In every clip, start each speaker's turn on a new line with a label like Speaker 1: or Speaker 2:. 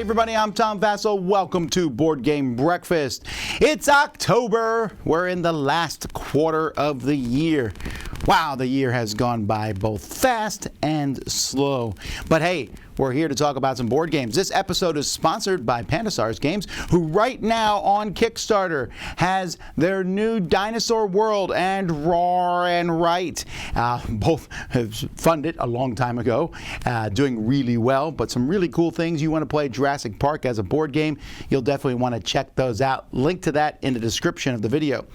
Speaker 1: everybody, I'm Tom Vasel. Welcome to Board Game Breakfast. It's October. We're in the last quarter of the year. Wow, the year has gone by both fast and slow. But hey, we're here to talk about some board games. This episode is sponsored by Pandasars Games, who right now on Kickstarter has their new Dinosaur World and Roar and Write. Both have funded a long time ago, doing really well, but some really cool things. You want to play Jurassic Park as a board game, you'll definitely want to check those out. Link to that in the description of the video.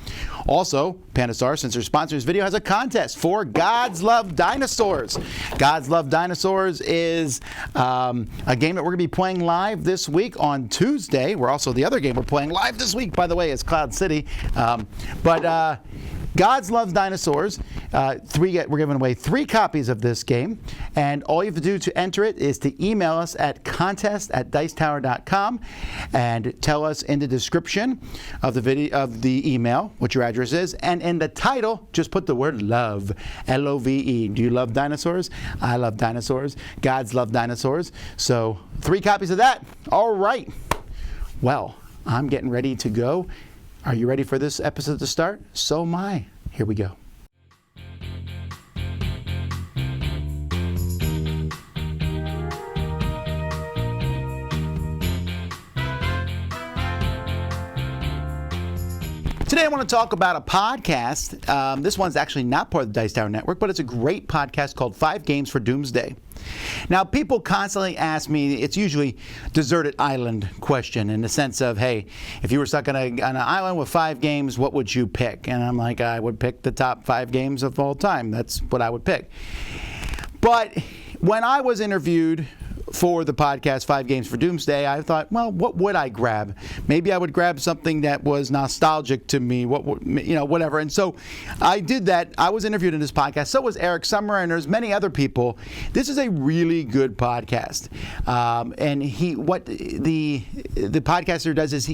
Speaker 1: Also, Pandasars, since they're sponsoring this video, has a contest for Gods Love Dinosaurs. Gods Love Dinosaurs is a game that we're going to be playing live this week on Tuesday. The other game we're playing live this week, by the way, is Cloud City. Gods Love Dinosaurs. We're giving away 3 copies of this game, and all you have to do to enter it is to email us at contest@dicetower.com and tell us in the description of the video of the email what your address is, and in the title just put the word love, L-O-V-E. Do you love dinosaurs? I love dinosaurs. Gods love dinosaurs. So 3 copies of that. All right. Well, I'm getting ready to go. Are you ready for this episode to start? So am I. Here we go. Today I want to talk about a podcast. This one's actually not part of the Dice Tower Network, but it's a great podcast called 5 Games for Doomsday. Now, people constantly ask me, it's usually deserted island question in the sense of, hey, if you were stuck on an island with 5 games, what would you pick? And I'm like, I would pick the top 5 games of all time. That's what I would pick. But when I was interviewed for the podcast 5 Games for Doomsday, I thought, well, what would I grab? Maybe I would grab something that was nostalgic to me, whatever. And so I did that. I was interviewed in this podcast. So was Eric Summer, and there's many other people. This is a really good podcast. And what the podcaster does is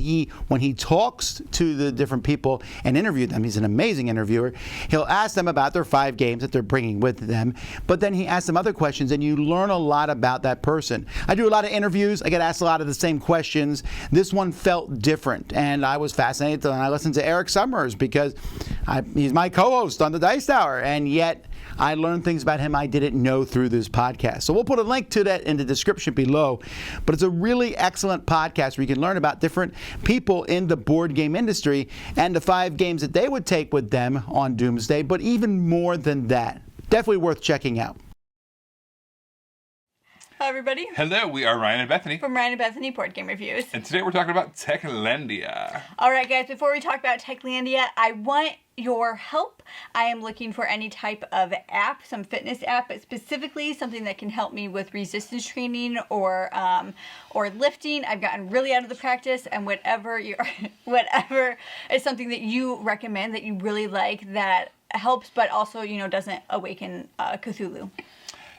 Speaker 1: when he talks to the different people and interview them, he's an amazing interviewer. He'll ask them about their 5 games that they're bringing with them, but then he asks them other questions, and you learn a lot about that person. I do a lot of interviews. I get asked a lot of the same questions. This one felt different, and I was fascinated. And I listened to Eric Summers because he's my co-host on the Dice Tower, and yet I learned things about him I didn't know through this podcast. So we'll put a link to that in the description below. But it's a really excellent podcast where you can learn about different people in the board game industry and the 5 games that they would take with them on Doomsday, but even more than that. Definitely worth checking out.
Speaker 2: Hi, everybody.
Speaker 3: Hello, we are Ryan and Bethany.
Speaker 2: From Ryan and Bethany Board Game Reviews.
Speaker 3: And today we're talking about Techlandia.
Speaker 2: All right, guys, before we talk about Techlandia, I want your help. I am looking for any type of app, some fitness app, but specifically something that can help me with resistance training or lifting. I've gotten really out of the practice, and whatever is something that you recommend that you really like that helps, but also, doesn't awaken Cthulhu.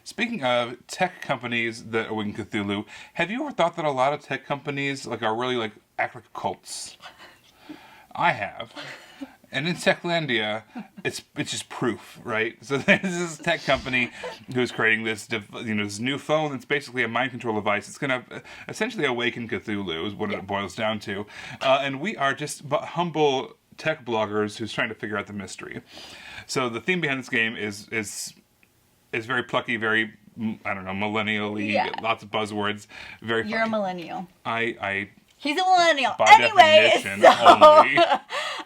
Speaker 3: Speaking of tech companies that awaken Cthulhu, have you ever thought that a lot of tech companies are really act like cults? I have. And in Techlandia, it's just proof, right? So there's this tech company who's creating this new phone that's basically a mind control device. It's going to essentially awaken Cthulhu is what it boils down to. And we are just humble tech bloggers who's trying to figure out the mystery. So the theme behind this game is very plucky, very, millennial-y, lots of buzzwords, very funny.
Speaker 2: You're a millennial.
Speaker 3: He's
Speaker 2: a millennial.
Speaker 3: By definition,
Speaker 2: so,
Speaker 3: only.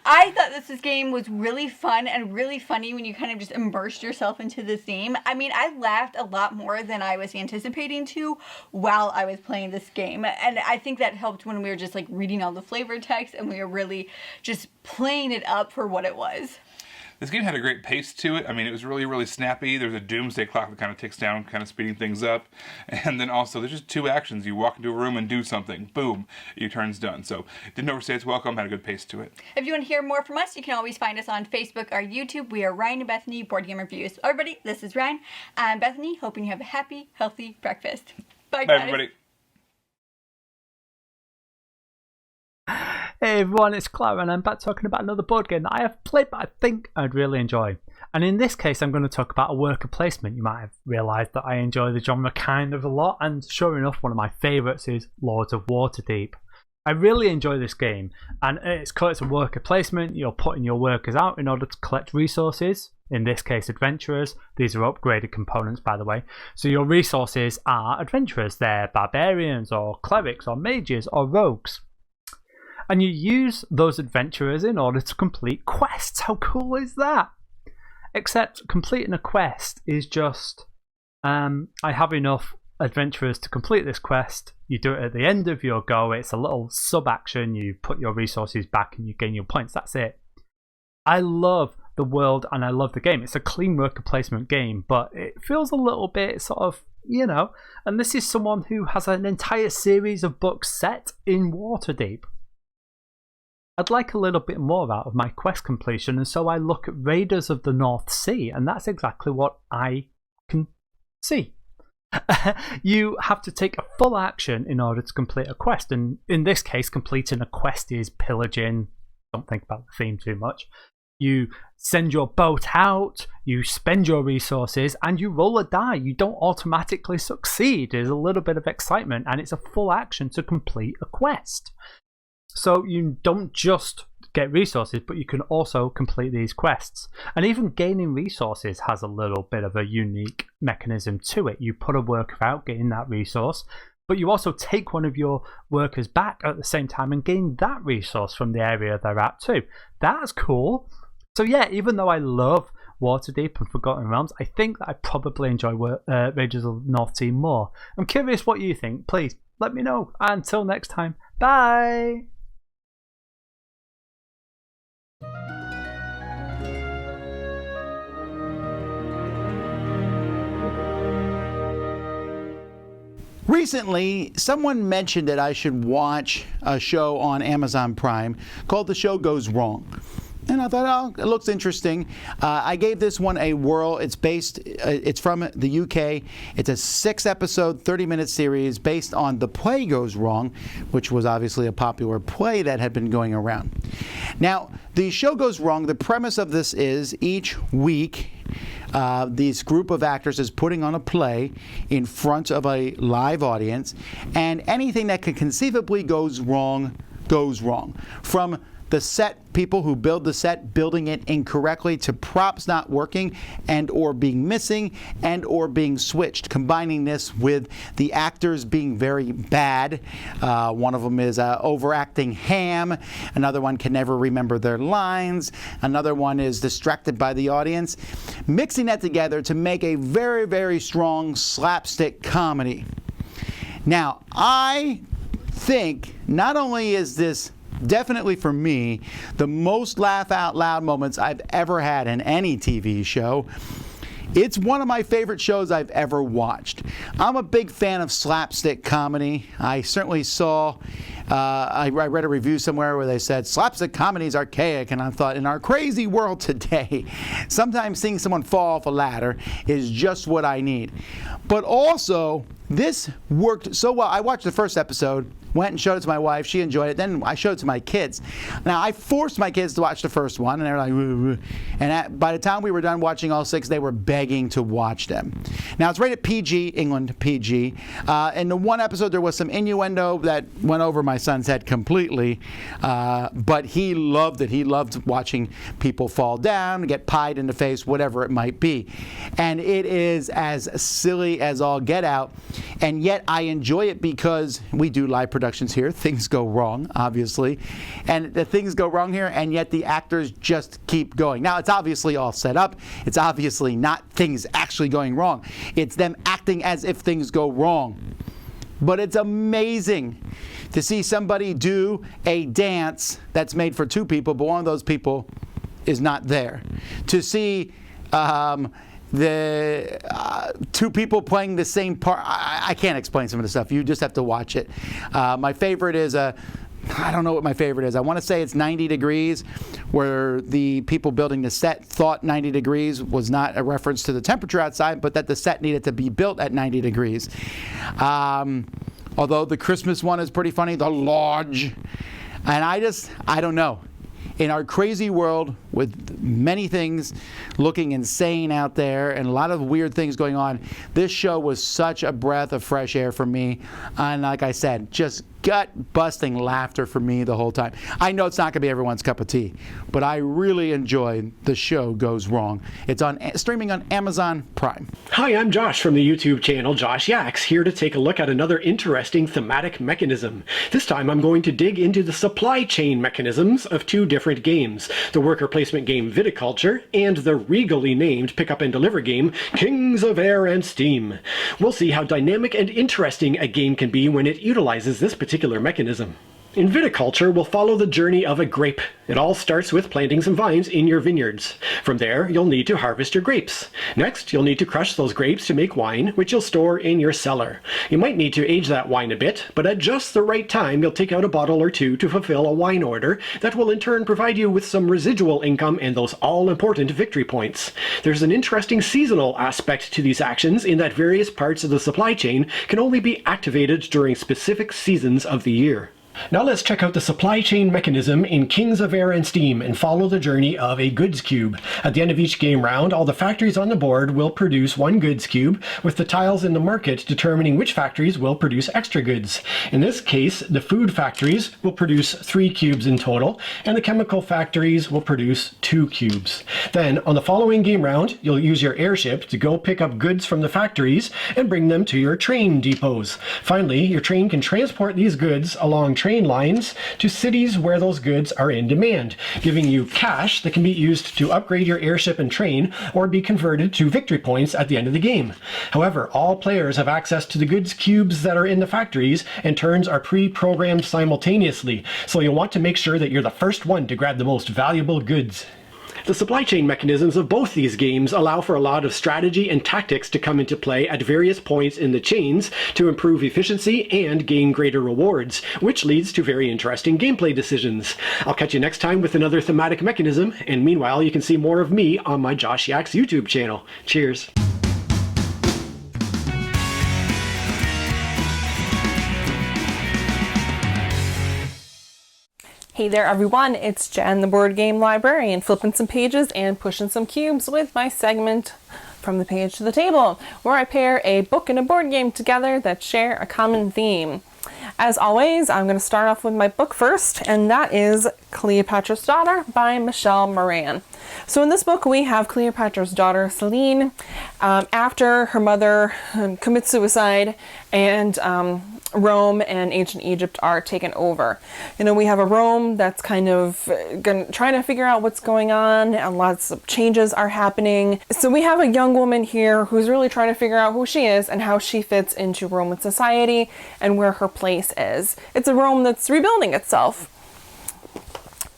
Speaker 2: I thought this game was really fun and really funny when you kind of just immersed yourself into this game. I mean, I laughed a lot more than I was anticipating to while I was playing this game. And I think that helped when we were just reading all the flavor text and we were really just playing it up for what it was.
Speaker 3: This game had a great pace to it. I mean, it was really, really snappy. There's a Doomsday clock that kind of ticks down, kind of speeding things up. And then also, there's just 2 actions. You walk into a room and do something. Boom. Your turn's done. So, didn't overstay its welcome. Had a good pace to it.
Speaker 2: If you want to hear more from us, you can always find us on Facebook or YouTube. We are Ryan and Bethany Board Game Reviews. Everybody, this is Ryan. I'm Bethany. Hoping you have a happy, healthy breakfast. Bye, guys.
Speaker 3: Bye, everybody.
Speaker 4: Hey everyone, it's Clara and I'm back talking about another board game that I have played but I think I'd really enjoy. And in this case I'm going to talk about a worker placement. You might have realised that I enjoy the genre kind of a lot, and sure enough one of my favourites is Lords of Waterdeep. I really enjoy this game, and it's a worker placement. You're putting your workers out in order to collect resources, in this case adventurers. These are upgraded components, by the way. So your resources are adventurers. They're barbarians or clerics or mages or rogues. And you use those adventurers in order to complete quests. How cool is that? Except completing a quest is just, I have enough adventurers to complete this quest. You do it at the end of your go. It's a little sub-action. You put your resources back and you gain your points. That's it. I love the world and I love the game. It's a clean worker placement game, but it feels a little bit sort of, and this is someone who has an entire series of books set in Waterdeep. I'd like a little bit more out of my quest completion, and so I look at Raiders of the North Sea, and that's exactly what I can see. You have to take a full action in order to complete a quest, and in this case, completing a quest is pillaging. Don't think about the theme too much. You send your boat out, you spend your resources, and you roll a die. You don't automatically succeed. There's a little bit of excitement, and it's a full action to complete a quest. So you don't just get resources, but you can also complete these quests. And even gaining resources has a little bit of a unique mechanism to it. You put a worker out, gain that resource, but you also take one of your workers back at the same time and gain that resource from the area they're at too. That's cool. So yeah, even though I love Waterdeep and Forgotten Realms, I think that I probably enjoy Raiders of the North Sea more. I'm curious what you think. Please let me know. Until next time, bye!
Speaker 1: Recently, someone mentioned that I should watch a show on Amazon Prime called The Show Goes Wrong. And I thought, it looks interesting. I gave this one a whirl. It's from the UK. It's a 6-episode, 30-minute series based on The Play Goes Wrong, which was obviously a popular play that had been going around. Now, The Show Goes Wrong, the premise of this is each week, this group of actors is putting on a play in front of a live audience, and anything that could conceivably goes wrong. From the set people who build the set building it incorrectly to props not working and or being missing and or being switched, combining this with the actors being very bad. One of them is overacting ham. Another one can never remember their lines. Another one is distracted by the audience. Mixing that together to make a very, very strong slapstick comedy. Now, I think not only is this definitely for me the most laugh out loud moments I've ever had in any TV show, it's one of my favorite shows I've ever watched. I'm a big fan of slapstick comedy. I certainly saw, I read a review somewhere where they said slapstick comedy is archaic, and I thought, in our crazy world today, sometimes seeing someone fall off a ladder is just what I need. But also, this worked so well. I watched the first episode, went and showed it to my wife. She enjoyed it. Then I showed it to my kids. Now, I forced my kids to watch the first one, and they were like, "Woo." And by the time we were done watching all 6, they were begging to watch them. Now, it's rated PG, England PG. In the one episode, there was some innuendo that went over my son's head completely, but he loved it. He loved watching people fall down, get pied in the face, whatever it might be. And it is as silly as all get out, and yet I enjoy it because we do live productions here. Things go wrong, obviously, and the things go wrong here, and yet the actors just keep going. Now, it's obviously all set up. It's obviously not things actually going wrong. It's them acting as if things go wrong. But it's amazing to see somebody do a dance that's made for 2 people, but one of those people is not there. To see the 2 people playing the same part. I can't explain some of the stuff. You just have to watch it. My favorite is I don't know what my favorite is. I want to say it's 90 Degrees, where the people building the set thought 90 degrees was not a reference to the temperature outside, but that the set needed to be built at 90 degrees. Although the Christmas one is pretty funny, The Lodge. And I don't know. In our crazy world with many things looking insane out there and a lot of weird things going on, this show was such a breath of fresh air for me. And like I said, just gut-busting laughter for me the whole time. I know it's not going to be everyone's cup of tea, but I really enjoyed The Show Goes Wrong. It's streaming on Amazon Prime.
Speaker 5: Hi, I'm Josh from the YouTube channel Josh Yaks, here to take a look at another interesting thematic mechanism. This time I'm going to dig into the supply chain mechanisms of two different games, the worker placement game Viticulture and the regally named pick up and deliver game Kings of Air and Steam. We'll see how dynamic and interesting a game can be when it utilizes this particular mechanism. In viticulture, we'll follow the journey of a grape. It all starts with planting some vines in your vineyards. From there, you'll need to harvest your grapes. Next, you'll need to crush those grapes to make wine, which you'll store in your cellar. You might need to age that wine a bit, but at just the right time, you'll take out a bottle or two to fulfill a wine order that will in turn provide you with some residual income and those all-important victory points. There's an interesting seasonal aspect to these actions in that various parts of the supply chain can only be activated during specific seasons of the year. Now let's check out the supply chain mechanism in Kings of Air and Steam and follow the journey of a goods cube. At the end of each game round, all the factories on the board will produce one goods cube, with the tiles in the market determining which factories will produce extra goods. In this case, the food factories will produce 3 cubes in total, and the chemical factories will produce 2 cubes. Then, on the following game round, you'll use your airship to go pick up goods from the factories and bring them to your train depots. Finally, your train can transport these goods along train lines to cities where those goods are in demand, giving you cash that can be used to upgrade your airship and train or be converted to victory points at the end of the game. However, all players have access to the goods cubes that are in the factories, and turns are pre-programmed simultaneously, so you'll want to make sure that you're the first one to grab the most valuable goods. The supply chain mechanisms of both these games allow for a lot of strategy and tactics to come into play at various points in the chains to improve efficiency and gain greater rewards, which leads to very interesting gameplay decisions. I'll catch you next time with another thematic mechanism, and meanwhile you can see more of me on my Josh Yaks YouTube channel. Cheers!
Speaker 6: Hey there everyone, it's Jen, the board game librarian, flipping some pages and pushing some cubes with my segment From the Page to the Table, where I pair a book and a board game together that share a common theme. As always, I'm going to start off with my book first, and that is Cleopatra's Daughter by Michelle Moran. So in this book, we have Cleopatra's daughter, Selene, after her mother commits suicide and Rome and ancient Egypt are taken over. You know, we have a Rome that's kind of trying to figure out what's going on, and lots of changes are happening. So we have a young woman here who's really trying to figure out who she is and how she fits into Roman society and where her place is. It's a Rome that's rebuilding itself.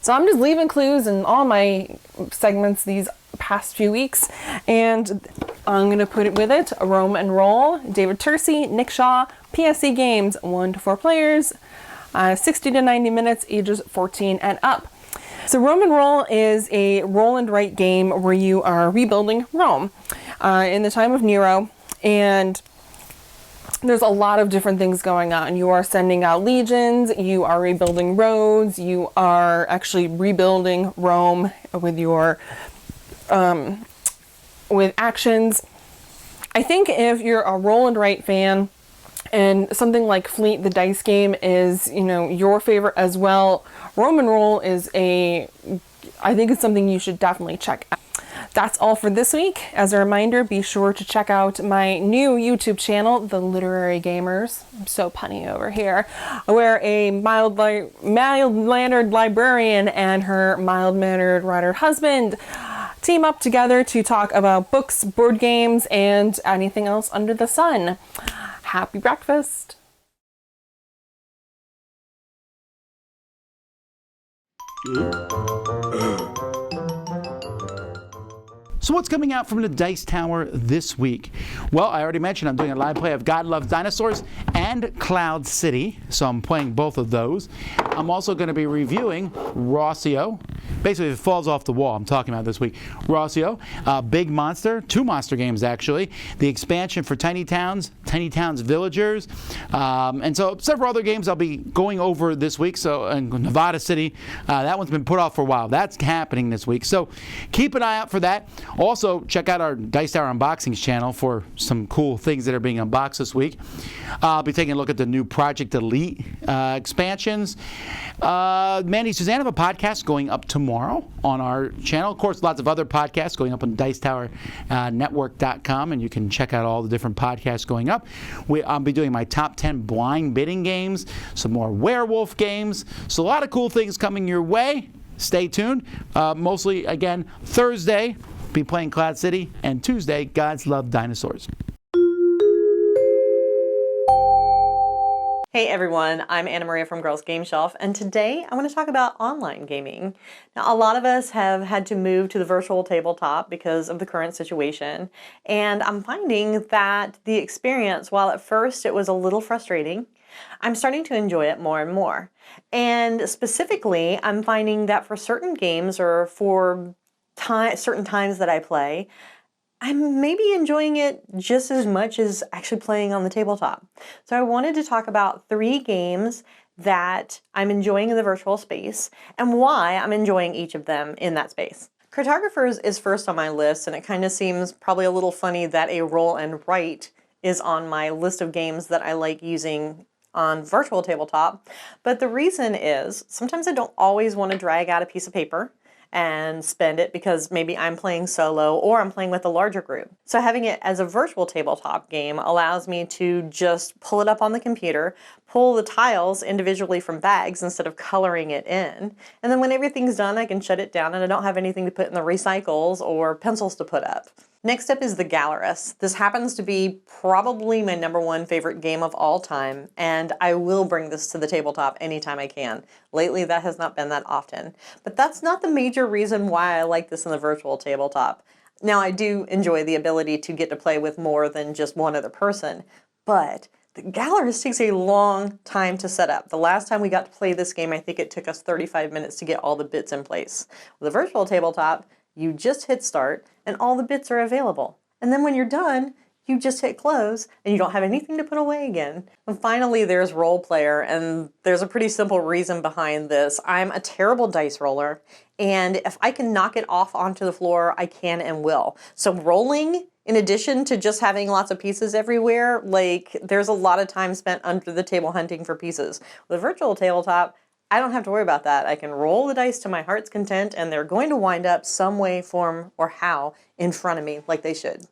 Speaker 6: So I'm just leaving clues in all my segments these past few weeks, and I'm going to put it with it. Rome and Roll, David Tercey, Nick Shaw, PSC Games, 1 to 4 players, 60 to 90 minutes, ages 14 and up. So Rome and Roll is a roll and write game where you are rebuilding Rome in the time of Nero, and there's a lot of different things going on. You are sending out legions, you are rebuilding roads, you are actually rebuilding Rome with your with actions. I think if you're a roll and write fan and something like Fleet the dice game is, you know, your favorite as well, Rome and Roll is I think it's something you should definitely check out. That's all for this week. As a reminder, be sure to check out my new YouTube channel, The Literary Gamers. I'm so punny over here. Where a mild-mannered librarian and her mild-mannered writer husband team up together to talk about books, board games, and anything else under the sun. Happy breakfast!
Speaker 1: So what's coming out from the Dice Tower this week? Well, I already mentioned I'm doing a live play of God Loves Dinosaurs and Cloud City, so I'm playing both of those. I'm also going to be reviewing Rossio, basically if it falls off the wall, I'm talking about this week. Rossio, Big Monster, 2 monster games actually, the expansion for Tiny Towns Villagers, and so several other games I'll be going over this week. So in Nevada City, that one's been put off for a while. That's happening this week. So keep an eye out for that. Also, check out our Dice Tower Unboxings channel for some cool things that are being unboxed this week. I'll be taking a look at the new Project Elite expansions. Mandy and Suzanne have a podcast going up tomorrow on our channel. Of course, lots of other podcasts going up on DicetowerNetwork.com, and you can check out all the different podcasts going up. I'll be doing my top 10 blind bidding games, some more werewolf games. So a lot of cool things coming your way. Stay tuned. Mostly, again, Thursday, be playing Cloud City, and Tuesday, Gods Love Dinosaurs.
Speaker 7: Hey everyone, I'm Anna Maria from Girls Game Shelf, and today I want to talk about online gaming. Now, a lot of us have had to move to the virtual tabletop because of the current situation, and I'm finding that the experience, while at first it was a little frustrating, I'm starting to enjoy it more and more. And specifically, I'm finding that for certain games or for certain times that I play, I'm maybe enjoying it just as much as actually playing on the tabletop. So I wanted to talk about 3 games that I'm enjoying in the virtual space and why I'm enjoying each of them in that space. Cartographers is first on my list, and it kind of seems probably a little funny that a roll and write is on my list of games that I like using on virtual tabletop. But the reason is sometimes I don't always want to drag out a piece of paper and spend it because maybe I'm playing solo or I'm playing with a larger group. So having it as a virtual tabletop game allows me to just pull it up on the computer, pull the tiles individually from bags instead of coloring it in, and then when everything's done I can shut it down and I don't have anything to put in the recycles or pencils to put up. Next up is The Gallerist. This happens to be probably my #1 favorite game of all time, and I will bring this to the tabletop anytime I can. Lately, that has not been that often. But that's not the major reason why I like this in the virtual tabletop. Now, I do enjoy the ability to get to play with more than just one other person, but The Gallerist takes a long time to set up. The last time we got to play this game, I think it took us 35 minutes to get all the bits in place. With a virtual tabletop, you just hit start and all the bits are available. And then when you're done, you just hit close and you don't have anything to put away again. And finally, there's Roll Player, and there's a pretty simple reason behind this. I'm a terrible dice roller, and if I can knock it off onto the floor, I can and will. So rolling, in addition to just having lots of pieces everywhere, there's a lot of time spent under the table hunting for pieces. With a virtual tabletop, I don't have to worry about that. I can roll the dice to my heart's content, and they're going to wind up some way, form, or how in front of me like they should.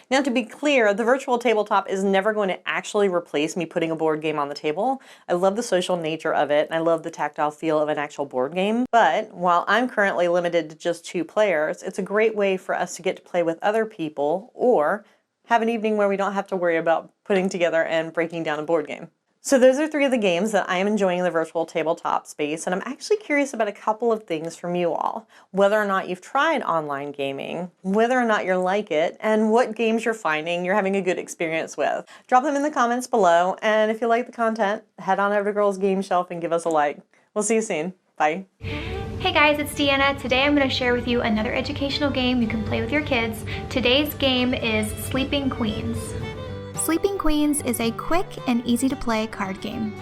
Speaker 7: Now, to be clear, the virtual tabletop is never going to actually replace me putting a board game on the table. I love the social nature of it, and I love the tactile feel of an actual board game. But while I'm currently limited to just 2 players, it's a great way for us to get to play with other people or have an evening where we don't have to worry about putting together and breaking down a board game. So those are 3 of the games that I am enjoying in the virtual tabletop space, and I'm actually curious about a couple of things from you all. Whether or not you've tried online gaming, whether or not you like it, and what games you're finding you're having a good experience with. Drop them in the comments below, and if you like the content, head on over to Girls Game Shelf and give us a like. We'll see you soon. Bye.
Speaker 8: Hey guys, it's Deanna. Today I'm going to share with you another educational game you can play with your kids. Today's game is Sleeping Queens. Sleeping Queens is a quick and easy to play card game.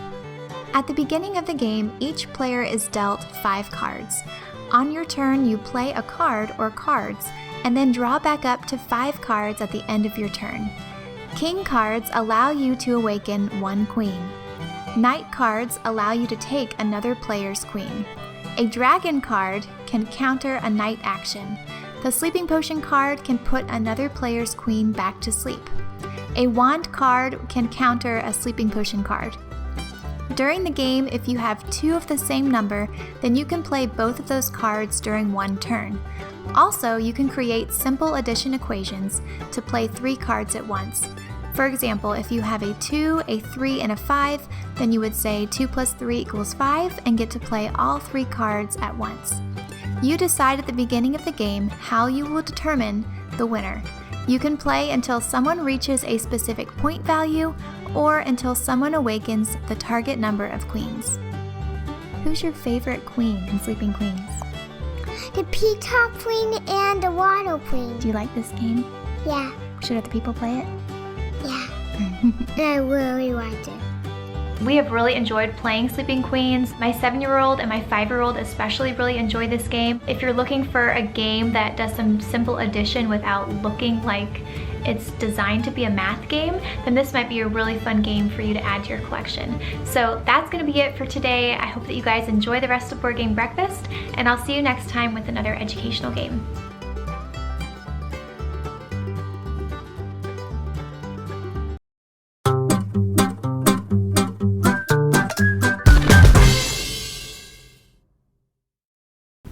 Speaker 8: At the beginning of the game, each player is dealt 5 cards. On your turn, you play a card or cards, and then draw back up to 5 cards at the end of your turn. King cards allow you to awaken 1 queen. Knight cards allow you to take another player's queen. A dragon card can counter a knight action. The sleeping potion card can put another player's queen back to sleep. A wand card can counter a sleeping potion card. During the game, if you have 2 of the same number, then you can play both of those cards during 1 turn. Also, you can create simple addition equations to play 3 cards at once. For example, if you have a 2, a 3, and a 5, then you would say 2 plus 3 equals 5 and get to play all 3 cards at once. You decide at the beginning of the game how you will determine the winner. You can play until someone reaches a specific point value or until someone awakens the target number of queens. Who's your favorite queen in Sleeping Queens?
Speaker 9: the peacock queen and the water queen.
Speaker 8: Do you like this game?
Speaker 9: Yeah,
Speaker 8: Should other people play it?
Speaker 9: yeah. I really liked it.
Speaker 8: We have really enjoyed playing Sleeping Queens. My 7-year-old and my 5-year-old especially really enjoy this game. If you're looking for a game that does some simple addition without looking like it's designed to be a math game, then this might be a really fun game for you to add to your collection. So that's gonna be it for today. I hope that you guys enjoy the rest of Board Game Breakfast, and I'll see you next time with another educational game.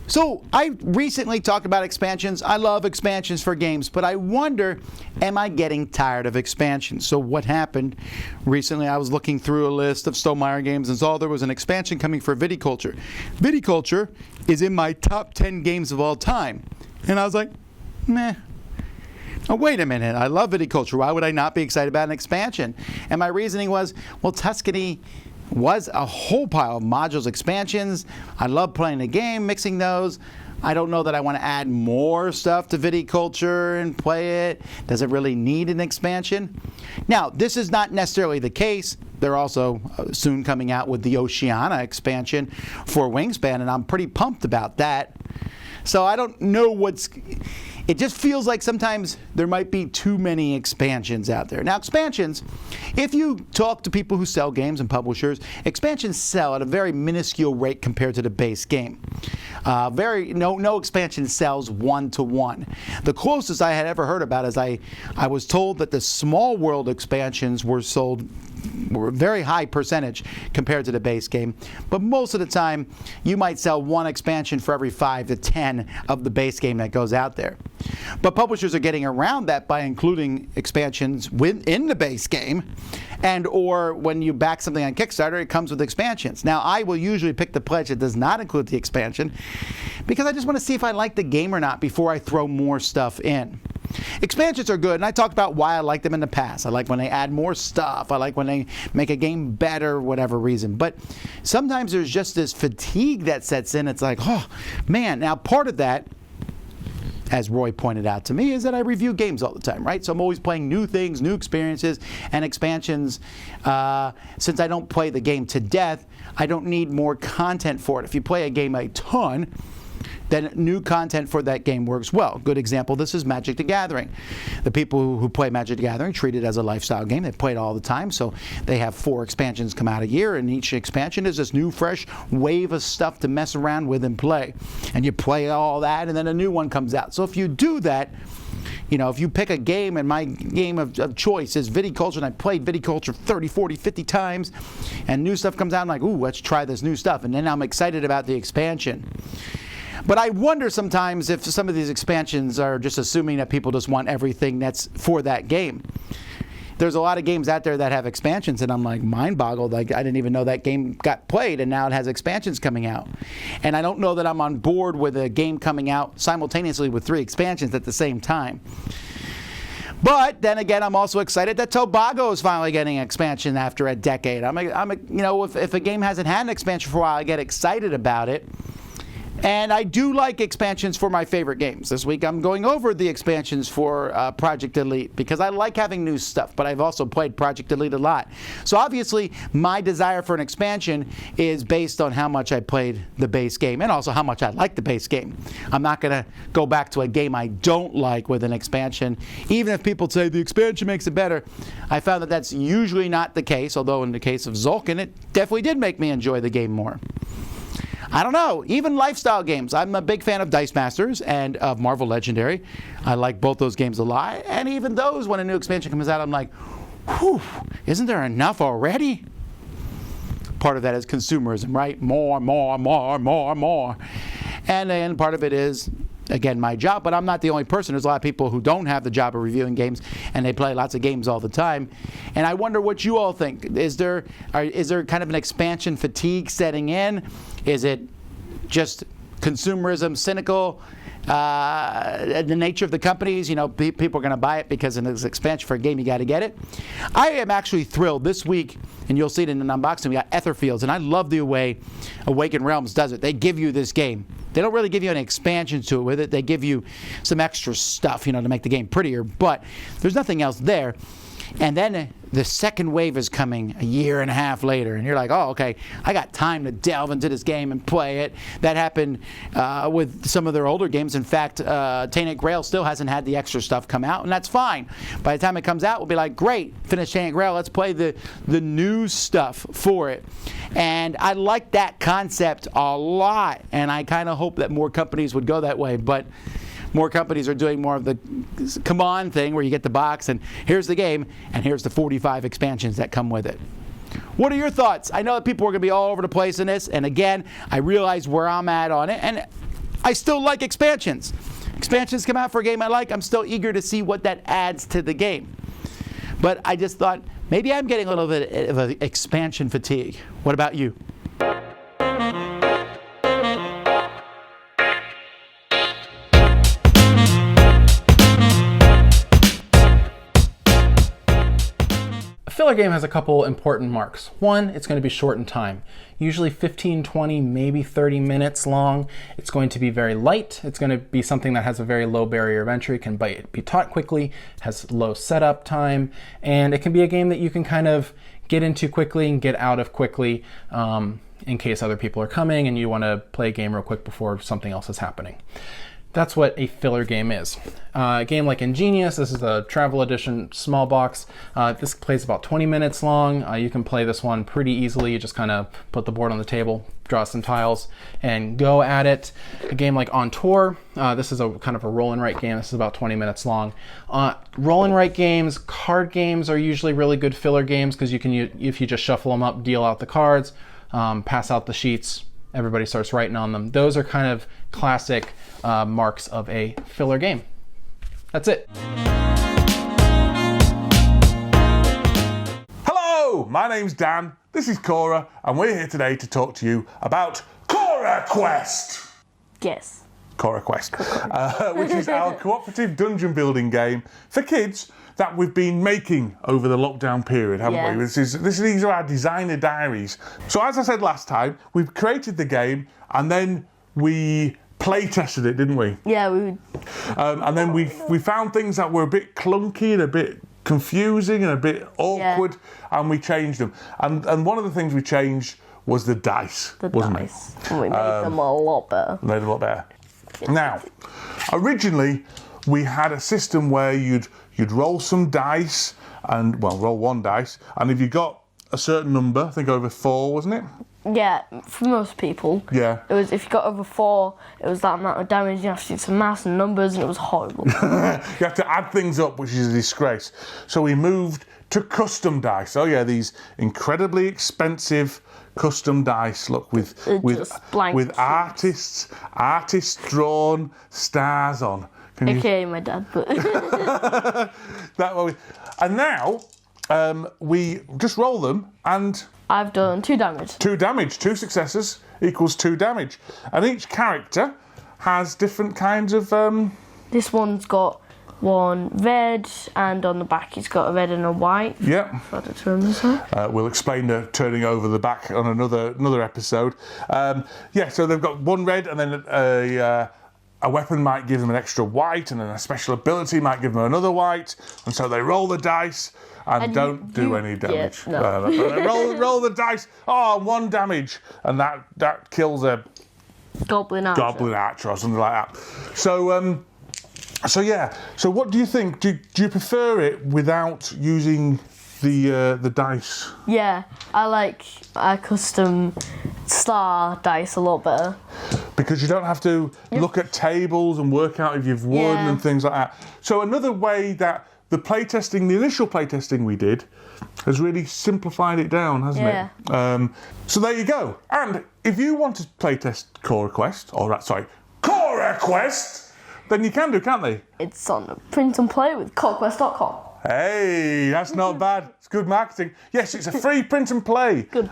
Speaker 1: So I recently talked about expansions. I love expansions for games, but I wonder, am I getting tired of expansions? So what happened recently, I was looking through a list of Stonemaier games and saw there was an expansion coming for Viticulture. Viticulture is in my top 10 games of all time. And I was like, meh. Oh, wait a minute. I love Viticulture. Why would I not be excited about an expansion? And my reasoning was, well, Tuscany was a whole pile of modules, expansions. I love playing the game, mixing those. I don't know that I want to add more stuff to Viticulture and play it. Does it really need an expansion? Now, this is not necessarily the case. They're also soon coming out with the Oceania expansion for Wingspan, and I'm pretty pumped about that. So I don't know it just feels like sometimes there might be too many expansions out there. Now, expansions, if you talk to people who sell games and publishers, expansions sell at a very minuscule rate compared to the base game. No expansion sells 1-to-1. The closest I had ever heard about is I was told that the Small World expansions were a very high percentage compared to the base game, but most of the time you might sell one expansion for every 5 to 10 of the base game that goes out there. But publishers are getting around that by including expansions within the base game, and or when you back something on Kickstarter, it comes with expansions. Now, I will usually pick the pledge that does not include the expansion because I just want to see if I like the game or not before I throw more stuff in. Expansions are good, and I talked about why I like them in the past. I like when they add more stuff. I like when they make a game better, whatever reason. But sometimes there's just this fatigue that sets in. It's like, oh, man. Now, part of that, as Roy pointed out to me, is that I review games all the time, right? So I'm always playing new things, new experiences, and expansions. Since I don't play the game to death, I don't need more content for it. If you play a game a ton, then new content for that game works well. Good example, this is Magic the Gathering. The people who play Magic the Gathering treat it as a lifestyle game. They play it all the time, so they have 4 expansions come out a year, and each expansion is this new, fresh wave of stuff to mess around with and play. And you play all that, and then a new one comes out. So if you do that, if you pick a game, and my game of choice is Viticulture, and I played Viticulture 30, 40, 50 times, and new stuff comes out, I'm like, ooh, let's try this new stuff. And then I'm excited about the expansion. But I wonder sometimes if some of these expansions are just assuming that people just want everything that's for that game. There's a lot of games out there that have expansions, and I'm like mind-boggled. Like, I didn't even know that game got played, and now it has expansions coming out. And I don't know that I'm on board with a game coming out simultaneously with 3 expansions at the same time. But then again, I'm also excited that Tobago is finally getting an expansion after a decade. If a game hasn't had an expansion for a while, I get excited about it. And I do like expansions for my favorite games. This week I'm going over the expansions for Project Elite because I like having new stuff, but I've also played Project Elite a lot. So obviously my desire for an expansion is based on how much I played the base game and also how much I like the base game. I'm not going to go back to a game I don't like with an expansion, even if people say the expansion makes it better. I found that that's usually not the case, although in the case of Zulkin, it definitely did make me enjoy the game more. I don't know, even lifestyle games. I'm a big fan of Dice Masters and of Marvel Legendary. I like both those games a lot, and even those, when a new expansion comes out, I'm like, whew, isn't there enough already? Part of that is consumerism, right? More. And then part of it is, again, my job, but I'm not the only person. There's a lot of people who don't have the job of reviewing games, and they play lots of games all the time. And I wonder what you all think. Is there kind of an expansion fatigue setting in? Is it just consumerism, cynical? The nature of the companies, people are going to buy it because it's an expansion for a game, you got to get it. I am actually thrilled this week, and you'll see it in an unboxing. We got Etherfields, and I love the way Awakened Realms does it. They give you this game They don't really give you any expansions to it with it. They give you some extra stuff, to make the game prettier, but there's nothing else there. And then the second wave is coming a year and a half later, and you're like, oh, okay, I got time to delve into this game and play it. That happened with some of their older games. In fact, Tainted Grail still hasn't had the extra stuff come out, and that's fine. By the time it comes out, we'll be like, great, finish Tainted Grail, let's play the new stuff for it. And I like that concept a lot, and I kind of hope that more companies would go that way, but more companies are doing more of the come on thing where you get the box and here's the game and here's the 45 expansions that come with it. What are your thoughts? I know that people are going to be all over the place in this, and again, I realize where I'm at on it, and I still like expansions. Expansions come out for a game I like, I'm still eager to see what that adds to the game. But I just thought maybe I'm getting a little bit of an expansion fatigue. What about you?
Speaker 10: A filler game has a couple important marks. One, it's going to be short in time, usually 15, 20, maybe 30 minutes long. It's going to be very light. It's going to be something that has a very low barrier of entry, can be taught quickly, has low setup time, and it can be a game that you can kind of get into quickly and get out of quickly in case other people are coming and you want to play a game real quick before something else is happening. That's what a filler game is. A game like Ingenious, this is a travel edition small box. This plays about 20 minutes long. You can play this one pretty easily. You just kind of put the board on the table, draw some tiles, and go at it. A game like On Tour, this is a kind of a roll and write game. This is about 20 minutes long. Roll and write games, card games are usually really good filler games because you can, if you just shuffle them up, deal out the cards, pass out the sheets, everybody starts writing on them. Those are kind of classic marks of a filler game. That's it.
Speaker 11: Hello, my name's Dan, this is Cora, and we're here today to talk to you about Cora Quest.
Speaker 6: Yes.
Speaker 11: Cora Quest, which is our cooperative dungeon building game for kids that we've been making over the lockdown period, haven't we? These are our designer diaries. So as I said last time, we've created the game and then we play tested it, didn't we?
Speaker 6: Yeah, we.
Speaker 11: And then we found things that were a bit clunky and a bit confusing and a bit awkward, and we changed them. And one of the things we changed was the dice, wasn't it?
Speaker 6: And we made them a lot better.
Speaker 11: Made them a lot better. Now, originally we had a system where you'd roll some dice and roll one dice, and if you got a certain number, I think over 4, wasn't it?
Speaker 12: Yeah, for most people.
Speaker 11: Yeah.
Speaker 12: It was, if you got over 4, it was that amount of damage. You have to do some maths and numbers, and it was horrible.
Speaker 11: You have to add things up, which is a disgrace. So we moved to custom dice. Oh yeah, these incredibly expensive custom dice. Look, with artists drawn stars on.
Speaker 12: Okay, my dad. But
Speaker 11: and now we just roll them, and
Speaker 12: I've done 2 damage.
Speaker 11: 2 damage. 2 successes equals 2 damage, and each character has different kinds of.
Speaker 12: This one's got 1 red, and on the back it's got a red and a white.
Speaker 11: Yeah. We'll explain the turning over the back on another episode. So they've got 1 red, and then a weapon might give them an extra white, and then a special ability might give them another white, and so they roll the dice and don't do any damage.
Speaker 12: Yeah, no.
Speaker 11: roll the dice. 1 damage, and that kills a
Speaker 12: goblin archer
Speaker 11: or something like that. So what do you think? Do you prefer it without using the dice?
Speaker 12: Yeah, I like a custom star dice a lot better.
Speaker 11: Because you don't have to look at tables and work out if you've won and things like that. So another way that the initial playtesting we did, has really simplified it down, hasn't it? So there you go. And if you want to playtest Cora Quest, then you can do, can't they?
Speaker 12: It's on print and play with corequest.com.
Speaker 11: Hey, that's not bad. It's good marketing. Yes, it's a free print and play.
Speaker 12: Good.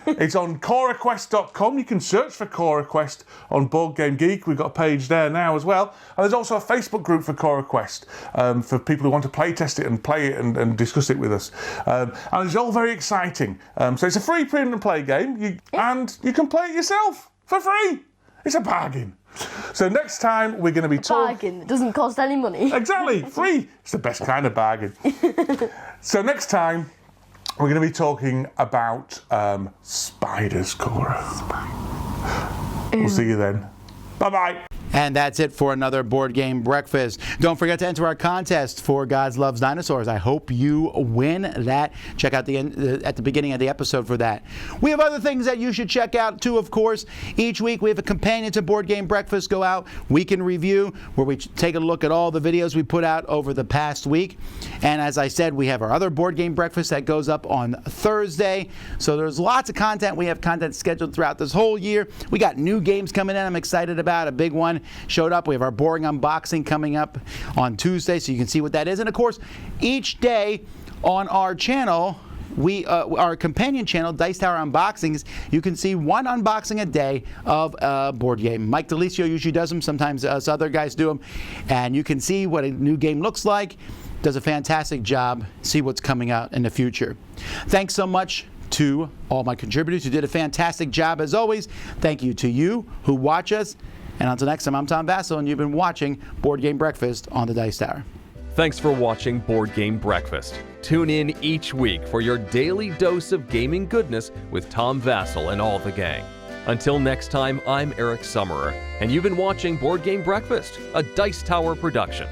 Speaker 11: It's on corequest.com. You can search for Cora Quest on Board Game Geek. We've got a page there now as well. And there's also a Facebook group for Cora Quest for people who want to play test it and play it and discuss it with us. And it's all very exciting. So it's a free print and play game, and you can play it yourself for free. It's a bargain. So next time we're going to be talking...
Speaker 12: Bargain. It doesn't cost any money.
Speaker 11: Exactly. Free. It's the best kind of bargain. So next time we're going to be talking about spiders, Cora. We'll see you then. Bye-bye.
Speaker 1: And that's it for another Board Game Breakfast. Don't forget to enter our contest for God's Loves Dinosaurs. I hope you win that. Check out at the beginning of the episode for that. We have other things that you should check out too, of course. Each week we have a companion to Board Game Breakfast go out, Week in Review, where we take a look at all the videos we put out over the past week. And as I said, we have our other Board Game Breakfast that goes up on Thursday. So there's lots of content. We have content scheduled throughout this whole year. We got new games coming in I'm excited about. A big one showed up. We have our boring unboxing coming up on Tuesday, so you can see what that is. And of course, each day on our channel, our companion channel, Dice Tower Unboxings, you can see one unboxing a day of a board game. Mike DeLisio usually does them. Sometimes us other guys do them. And you can see what a new game looks like. Does a fantastic job. See what's coming out in the future. Thanks so much to all my contributors who did a fantastic job as always. Thank you to you who watch us. And until next time, I'm Tom Vasel, and you've been watching Board Game Breakfast on the Dice Tower.
Speaker 13: Thanks for watching Board Game Breakfast. Tune in each week for your daily dose of gaming goodness with Tom Vasel and all the gang. Until next time, I'm Eric Summerer, and you've been watching Board Game Breakfast, a Dice Tower production.